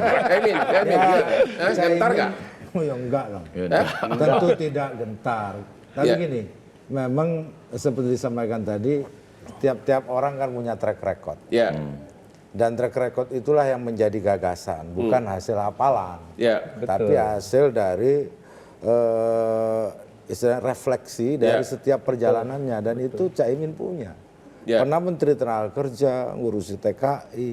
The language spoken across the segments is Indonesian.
Caimin, gentar nggak? Oh ya enggak lah. Tentu tidak gentar. Tapi gini, memang seperti disampaikan tadi, tiap-tiap orang kan punya track record. Ya. Dan track record itulah yang menjadi gagasan, bukan hasil hafalan. Ya. Tapi hasil dari istilah refleksi dari setiap perjalanannya. Dan itu Caimin punya. Pernah Menteri Tenaga Kerja, ngurusi TKI,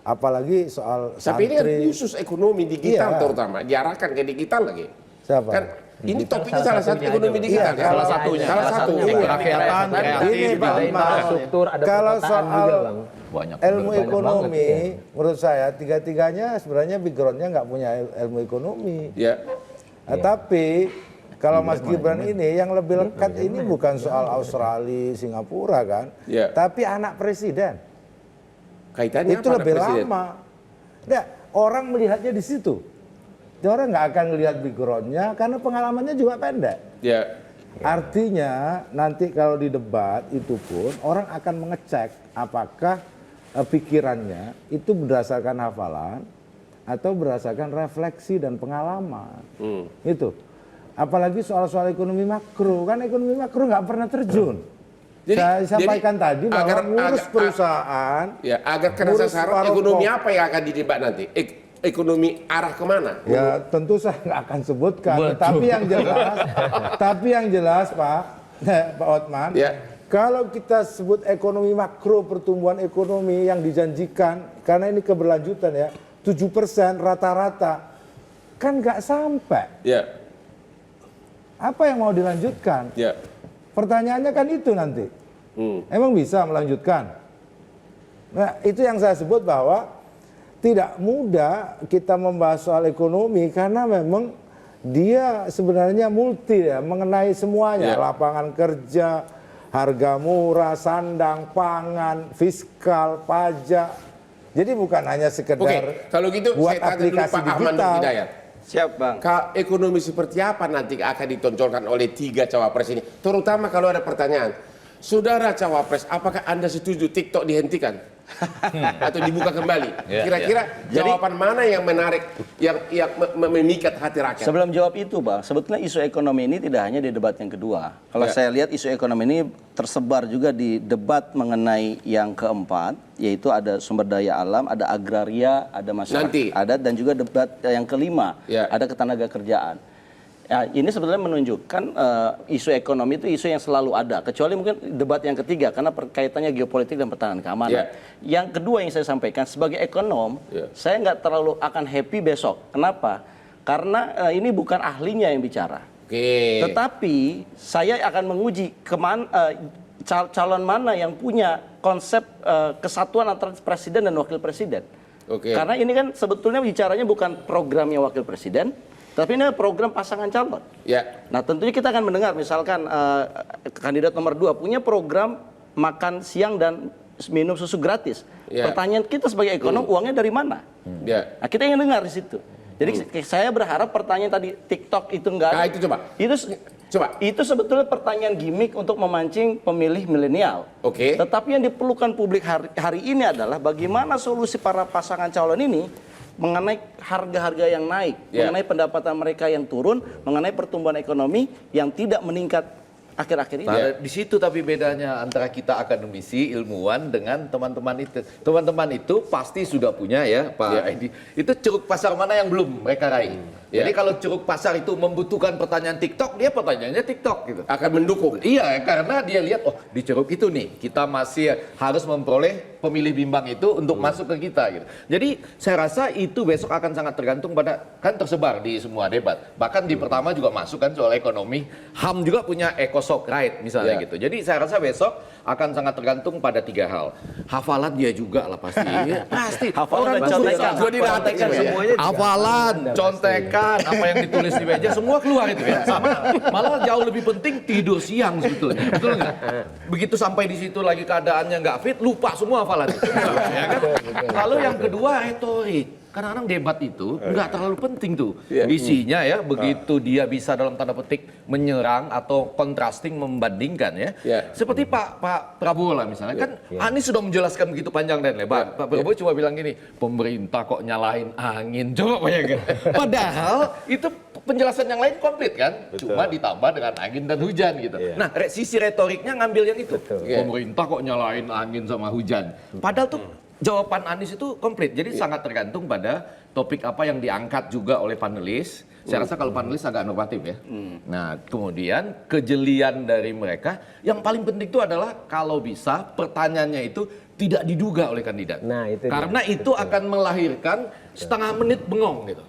apalagi soal Tapi ini kan santri. khusus ekonomi digital terutama, diarahkan ke digital lagi. Siapa? Kan ini topiknya salah satu ekonomi digital. Iya, salah satunya. Salah satunya. Kerakyatan, Ini Pak infrastruktur, ada kalau perkotaan soal juga, Bang. ilmu ekonomi, menurut saya tiga-tiganya sebenarnya backgroundnya nggak punya ilmu ekonomi. Ya. Tapi kalau Mas Gibran ini yang lebih lekat ini bukan soal Australia, Singapura kan, tapi anak presiden. Kaitannya Itu apa lebih presiden? lama. Nggak, orang melihatnya di situ. Orang nggak akan lihat backgroundnya karena pengalamannya juga pendek. Ya. Artinya nanti kalau di debat itu pun orang akan mengecek apakah pikirannya itu berdasarkan hafalan atau berdasarkan refleksi dan pengalaman. Itu. Apalagi soal-soal ekonomi makro, kan ekonomi makro nggak pernah terjun. Saya sampaikan tadi bahwa ngurus perusahaan. Ya, agar kena sasaran ekonomi apa yang akan didebat nanti? Ekonomi arah kemana? Ya tentu saya nggak akan sebutkan, tapi yang jelas Pak Otman, kalau kita sebut ekonomi makro, pertumbuhan ekonomi yang dijanjikan, karena ini keberlanjutan ya, 7% rata-rata, kan nggak sampai. Ya. Apa yang mau dilanjutkan? Ya. Pertanyaannya kan itu nanti, emang bisa melanjutkan? Nah itu yang saya sebut bahwa tidak mudah kita membahas soal ekonomi karena memang dia sebenarnya multi ya, mengenai semuanya, lapangan kerja, harga murah, sandang, pangan, fiskal, pajak. Jadi bukan hanya sekedar kalau gitu buat saya tanya dulu aplikasi Pak Ahmad digital. Hidayat. Siap Bang. Ekonomi seperti apa nanti akan ditonjolkan oleh 3 cawapres ini? Terutama kalau ada pertanyaan, saudara cawapres, apakah Anda setuju TikTok dihentikan? Atau dibuka kembali? Kira-kira jawaban mana yang menarik, yang memikat hati rakyat? Sebelum jawab itu Bang, sebetulnya isu ekonomi ini tidak hanya di debat yang kedua. Kalau saya lihat isu ekonomi ini tersebar juga di debat mengenai yang keempat, yaitu ada sumber daya alam, ada agraria, ada masyarakat adat, dan juga debat yang kelima, ada ketenaga kerjaan. Ya, ini sebetulnya menunjukkan isu ekonomi itu isu yang selalu ada, kecuali mungkin debat yang ketiga karena perkaitannya geopolitik dan pertahanan keamanan. Yang kedua yang saya sampaikan sebagai ekonom, saya nggak terlalu akan happy besok. Kenapa? Karena ini bukan ahlinya yang bicara. Tetapi saya akan menguji calon mana yang punya konsep kesatuan antara presiden dan wakil presiden. Karena ini kan sebetulnya bicaranya bukan programnya wakil presiden, tapi ini program pasangan calon. Nah tentunya kita akan mendengar misalkan kandidat nomor 2 punya program makan siang dan minum susu gratis. Pertanyaan kita sebagai ekonom, uangnya dari mana? Nah kita ingin dengar di situ. Jadi saya berharap pertanyaan tadi TikTok itu enggak. Nah itu coba. Itu sebetulnya pertanyaan gimmick untuk memancing pemilih milenial. Tetapi yang diperlukan publik hari ini adalah bagaimana solusi para pasangan calon ini mengenai harga-harga yang naik, mengenai pendapatan mereka yang turun, mengenai pertumbuhan ekonomi yang tidak meningkat akhir-akhir ini. Nah, di situ tapi bedanya antara kita akademisi, ilmuwan dengan teman-teman itu. Teman-teman itu pasti sudah punya ya Pak Edi. Itu ceruk pasar mana yang belum mereka raih. Jadi kalau ceruk pasar itu membutuhkan pertanyaan TikTok, dia pertanyaannya TikTok gitu. Akan mendukung. Iya, karena dia lihat oh di ceruk itu nih kita masih harus memperoleh pemilih bimbang itu untuk masuk ke kita gitu. Jadi saya rasa itu besok akan sangat tergantung pada kan tersebar di semua debat. Bahkan di pertama juga masuk kan soal ekonomi. HAM juga punya ECOSOC right misalnya gitu. Jadi saya rasa besok akan sangat tergantung pada 3 hal. Hafalan dia juga lah pasti. Pasti. Hafalan dan contekan semuanya. Hafalan, contekan, apa yang ditulis di meja semua keluar itu ya. Sama malah jauh lebih penting tidur siang sebetulnya. Betul nggak? Begitu sampai di situ lagi keadaannya nggak fit, lupa semua hafalan itu. Ya kan? Lalu yang kedua retorik. kadang-kadang debat itu nggak terlalu penting tuh isinya ya, begitu dia bisa dalam tanda petik menyerang atau contrasting, membandingkan ya. Seperti Pak Prabowo lah misalnya, kan Anies sudah menjelaskan begitu panjang dan lebar. Pak Prabowo cuma bilang gini, pemerintah kok nyalain angin, coba bayangin. Padahal itu penjelasan yang lain komplit kan, cuma ditambah dengan angin dan hujan gitu. Nah, sisi retoriknya ngambil yang itu. Pemerintah kok nyalain angin sama hujan. Padahal tuh jawaban Anies itu komplit. Jadi sangat tergantung pada topik apa yang diangkat juga oleh panelis. Saya rasa kalau panelis agak inovatif ya. Nah, kemudian kejelian dari mereka yang paling penting itu adalah kalau bisa pertanyaannya itu tidak diduga oleh kandidat. Nah, itu karena itu akan melahirkan setengah menit bengong gitu.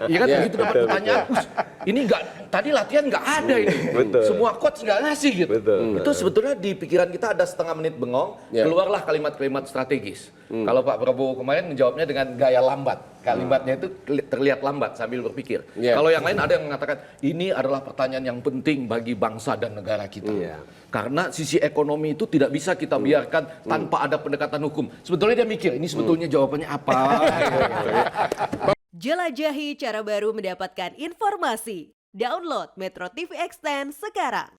Iya kan begitu dapat pertanyaan, ini nggak, tadi latihan nggak ada ini. Semua coach nggak ngasih gitu. Itu sebetulnya di pikiran kita ada setengah menit bengong, keluarlah kalimat-kalimat strategis. Kalau Pak Prabowo kemarin menjawabnya dengan gaya lambat. Kalimatnya itu terlihat lambat sambil berpikir. Kalau yang lain ada yang mengatakan ini adalah pertanyaan yang penting bagi bangsa dan negara kita. Karena sisi ekonomi itu tidak bisa kita biarkan tanpa ada pendekatan hukum. Sebetulnya dia mikir ini sebetulnya jawabannya apa. Jelajahi cara baru mendapatkan informasi. Download Metro TV Extend sekarang.